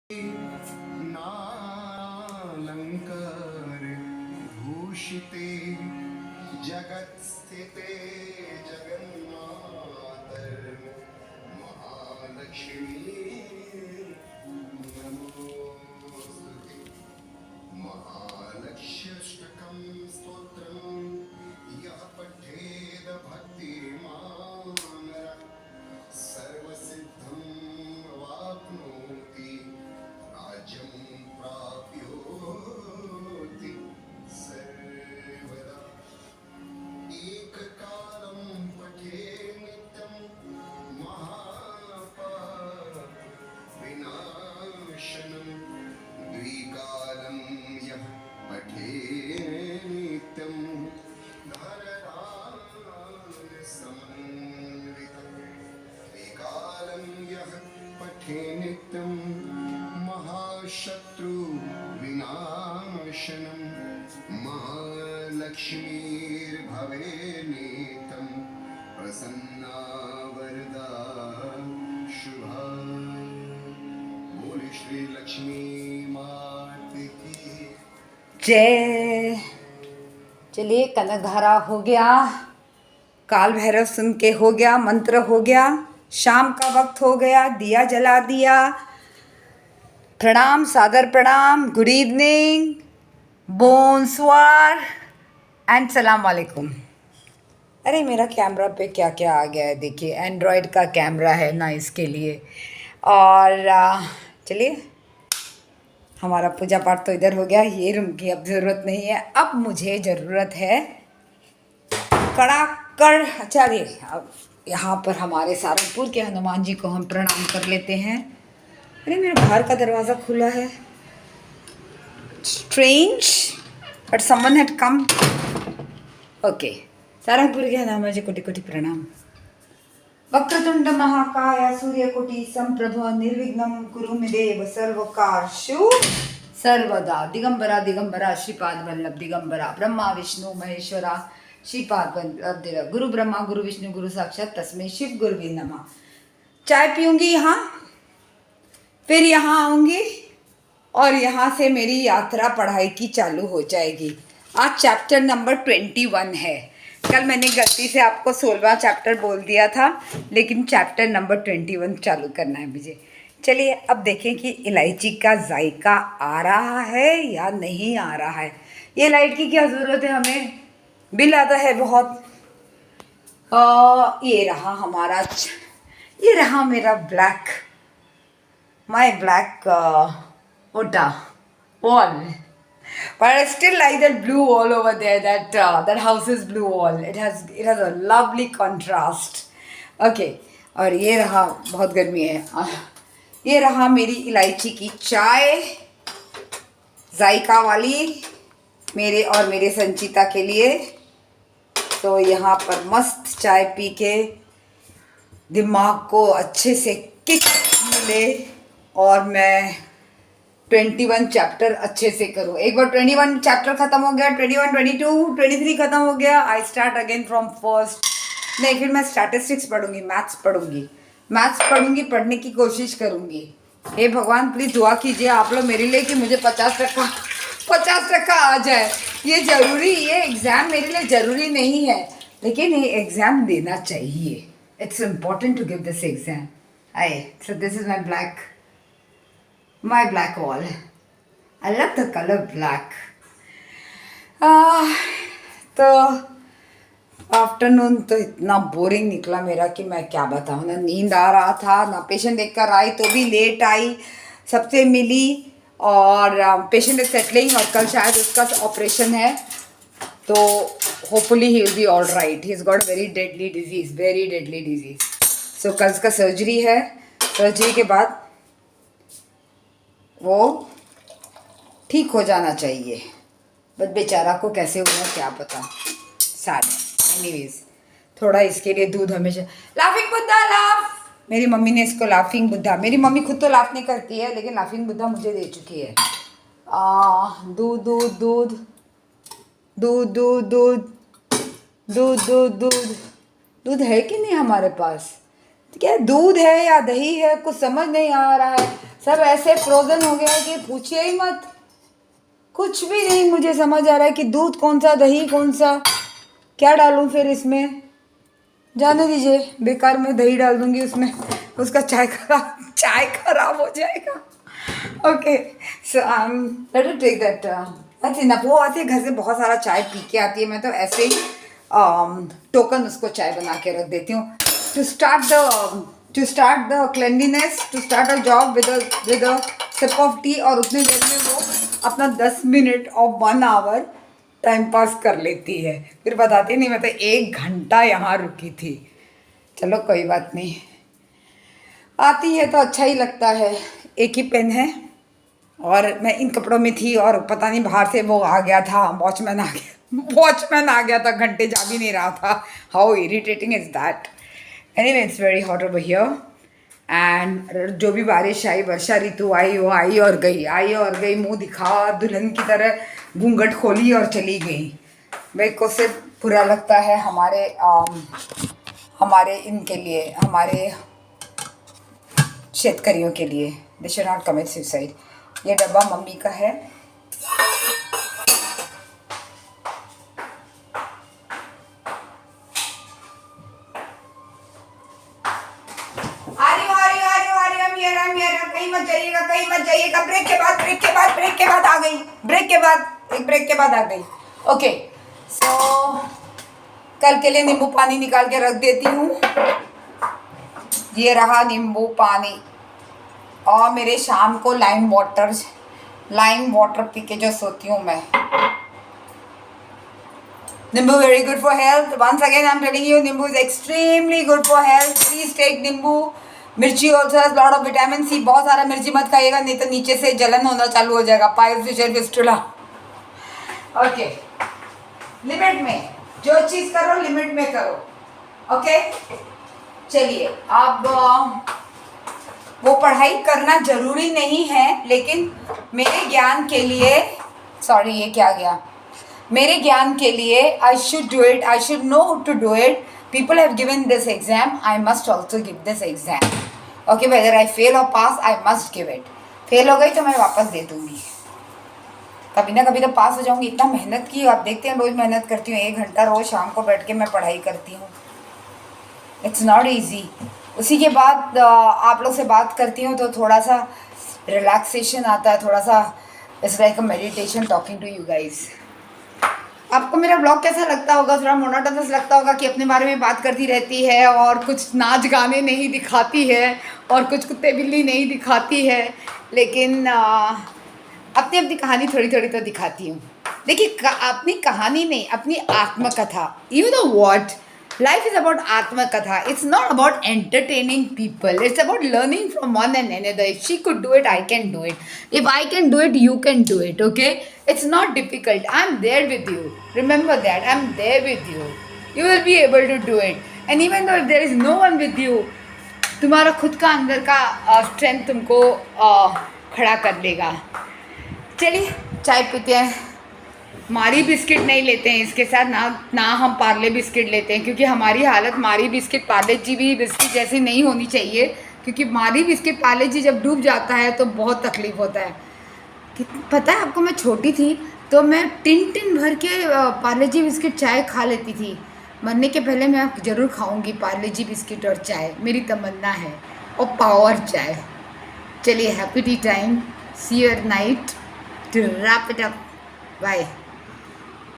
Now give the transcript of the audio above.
नालंकार भूषिते जगत्स्थिते जगन्मातर महालक्ष्मी नमोस्तुते। महालक्ष्यष्टकं स्तोत्रं यः पठेद भक्तिमान् सर्वसिद्धं वाप्नोति राज्यं प्राप्नोति सर्वदा। एककालं पठे नित्यं महापापविनाशनं द्विकालं यः पठे नित्यं धनधान्यसमन्वितम् त्रिकालं यः पठे नित्यं महाशत्रुविनाशनं महालक्ष्मीर्भवे नित्यं प्रसन्ना वरदा शुभा। बोले श्री लक्ष्मी माता की जय। चलिए, कनकधारा हो गया, काल भैरव सुन के हो गया, मंत्र हो गया, शाम का वक्त हो गया, दिया जला दिया। प्रणाम, सादर प्रणाम, गुड इवनिंग, बोनस्वार एंड सलाम वालेकुम। अरे मेरा कैमरा पे क्या क्या आ गया है, देखिए एंड्रॉयड का कैमरा है ना, इसके लिए। और चलिए, हमारा पूजा पाठ तो इधर हो गया, ये रूम की अब ज़रूरत नहीं है। अब मुझे ज़रूरत है कड़ाकड़। चलिए, अब यहाँ पर हमारे सारंगपुर के हनुमान जी को हम प्रणाम कर लेते हैं। अरे मेरे बाहर का दरवाज़ा खुला है, strange, but someone had come. Okay, Sarangpur के हनुमान जी कोटि कोटि प्रणाम। वक्रतुंड महाकाय सूर्यकोटि संप्रभ निर्विघ्नं कुरु मे देव सर्वकार्येषु सर्वदा। दिगंबरा दिगंबरा श्रीपाद वल्लभ दिगंबरा, ब्रह्मा विष्णु महेश्वरा श्रीपाद वल्लभ, गुरु ब्रह्मा गुरु विष्णु गुरु साक्षात तस्मै शिव गुरुवे नमः। चाय पीऊँगी यहाँ, फिर यहाँ आऊँगी और यहाँ से मेरी यात्रा पढ़ाई की चालू हो जाएगी। आज चैप्टर नंबर 21 है। कल मैंने गलती से आपको 16वां चैप्टर बोल दिया था, लेकिन चैप्टर नंबर 21 चालू करना है मुझे। चलिए, अब देखें कि इलायची का जायका आ रहा है या नहीं आ रहा है। ये लाइट की क्या ज़रूरत है, हमें बिल आता है बहुत। ये रहा हमारा, ये रहा मेरा ब्लैक, माय ब्लैक ओटा wall. But I still like that blue wall over there. That house is blue wall. It has a lovely contrast. Okay. और ये रहा, बहुत गर्मी है, ये रहा मेरी इलायची की चाय, जायका वाली, मेरे और मेरे संचिता के लिए। तो यहाँ पर मस्त चाय पी के दिमाग को अच्छे से किक मिले और मैं 21 चैप्टर अच्छे से करूँ। एक बार 21 चैप्टर ख़त्म हो गया, 21, 22, 23 ख़त्म हो गया, I start again from first. नहीं, फिर मैं स्टैटिस्टिक्स पढ़ूंगी, मैथ्स पढ़ूंगी, पढ़ने की कोशिश करूंगी। हे भगवान, प्लीज़ दुआ कीजिए आप लोग मेरे लिए कि मुझे 50% आ जाए। ये ज़रूरी, ये एग्ज़ाम मेरे लिए ज़रूरी नहीं है, लेकिन ये एग्ज़ाम देना चाहिए। It's important to give this exam. I so this is my black wall. I love the color black. तो आफ्टरनून तो इतना बोरिंग निकला मेरा कि मैं क्या बताऊँ। ना नींद आ रहा था, ना पेशेंट देखकर आई तो भी लेट आई, सबसे मिली, और पेशेंट इज सेटलिंग और कल शायद उसका ऑपरेशन है, तो hopefully he will be all right. He is got very deadly disease, so कल उसका सर्जरी है। सर्जरी के बाद वो ठीक हो जाना चाहिए, बट बेचारा को कैसे हुआ क्या पता, सैड। एनीवेज, थोड़ा इसके लिए दूध हमेशा, लाफिंग बुद्धा लाफ, मेरी मम्मी ने इसको लाफिंग बुद्धा, मेरी मम्मी खुद तो लाफ नहीं करती है, लेकिन लाफिंग बुद्धा मुझे दे चुकी है। दूध दूध दूध दूध दूध दूध दूध दूध दूध दूध है कि नहीं हमारे पास? क्या दूध है या दही है, कुछ समझ नहीं आ रहा है। सब ऐसे फ्रोजन हो गया कि पूछिए ही मत। कुछ भी नहीं मुझे समझ आ रहा है कि दूध कौन सा, दही कौन सा, क्या डालूं फिर इसमें। जाने दीजिए, बेकार में दही डाल दूंगी उसमें, उसका चाय खराब हो जाएगा। Okay so let us take that. अच्छा ना, वो आती है घर से बहुत सारा चाय पी के आती है, मैं तो ऐसे ही टोकन उसको चाय बना के रख देती हूँ to start the cleanliness, to start a job with a sip of tea. और उतने देर में वो अपना 10 मिनट और 1 आवर टाइम पास कर लेती है, फिर बताती नहीं मैं तो 1 घंटा यहाँ रुकी थी। चलो कोई बात नहीं, आती है तो अच्छा ही लगता है। एक ही पेन है और मैं इन कपड़ों में थी और पता नहीं बाहर से वो आ गया था, वॉचमैन आ गया था, घंटे जा भी नहीं रहा था। How irritating is that. Anyway it's very hot over here and जो भी बारिश आई, वर्षा ऋतु आई, वो आई और गई, मुंह दिखा दुल्हन की तरह घूंघट खोली और चली गई। मेरे को सिर्फ बुरा लगता है हमारे इनके लिए, हमारे शेतकरियों के लिए। They should not commit suicide. ये डब्बा मम्मी का है। I'm here, कहीं मत जाइएगा। ब्रेक के बाद आ गई, ब्रेक के बाद आ गई। ओके सो कल के लिए नींबू पानी निकाल के रख देती हूँ। ये रहा नींबू पानी और मेरे शाम को लाइम वाटर पी के जो सोती हूँ मैं। Nimbu very good for health. Once again I'm telling you, Nimbu is extremely good for health. Please take Nimbu. मिर्ची also has lot of vitamin C. बहुत सारा मिर्ची मत खाइएगा, नहीं तो नीचे से जलन होना चालू हो जाएगा, piles fissure fistula. Okay, limit में जो चीज़ करो लिमिट में करो। ओके चलिए, अब वो पढ़ाई करना जरूरी नहीं है, लेकिन मेरे ज्ञान के लिए, सॉरी ये क्या गया, मेरे ज्ञान के लिए I should do it, I should know to do it. People have given this exam, I must also give this exam. Okay, whether I fail or pass, I must give it. Fail हो गई तो मैं वापस दे दूँगी, कभी ना कभी तो पास हो जाऊँगी। इतना मेहनत की, आप देखते हैं रोज़ मेहनत करती हूँ, 1 घंटा रोज़ शाम को बैठ के मैं पढ़ाई करती हूँ। It's not easy. उसी के बाद आप लोग से बात करती हूँ तो थोड़ा सा रिलैक्सेशन आता है, थोड़ा सा it's like a meditation talking to you guys. आपको मेरा ब्लॉग कैसा लगता होगा? थोड़ा मोनोटोनस लगता होगा कि अपने बारे में बात करती रहती है और कुछ नाच गाने नहीं दिखाती है और कुछ कुत्ते बिल्ली नहीं दिखाती है, लेकिन अपनी अपनी कहानी थोड़ी थोड़ी तो दिखाती हूँ। देखिए, अपनी कहानी नहीं, अपनी आत्मकथा। You know what, life is about atmakatha. It's not about entertaining people. It's about learning from one and another. If she could do it, I can do it. If I can do it, you can do it. Okay, it's not difficult. I'm there with you. Remember that, I'm there with you. You will be able to do it. And even though if there is no one with you, तुम्हारा खुद का अंदर का strength तुमको खड़ा कर देगा। चलिए चाय पीते हैं। मारी बिस्किट नहीं लेते हैं इसके साथ, ना हम पार्ले बिस्किट लेते हैं, क्योंकि हमारी हालत मारी बिस्किट पार्ले जी भी बिस्किट जैसी नहीं होनी चाहिए, क्योंकि मारी बिस्किट पार्ले जी जब डूब जाता है तो बहुत तकलीफ़ होता है। पता है आपको, मैं छोटी थी तो मैं टिन भर के पार्ले जी बिस्किट चाय खा लेती थी। मरने के पहले मैं ज़रूर खाऊंगी पार्ले जी बिस्किट और चाय, मेरी तमन्ना है, और पावर चाय। चलिए, happy tea time, see you at night to wrap it up, bye.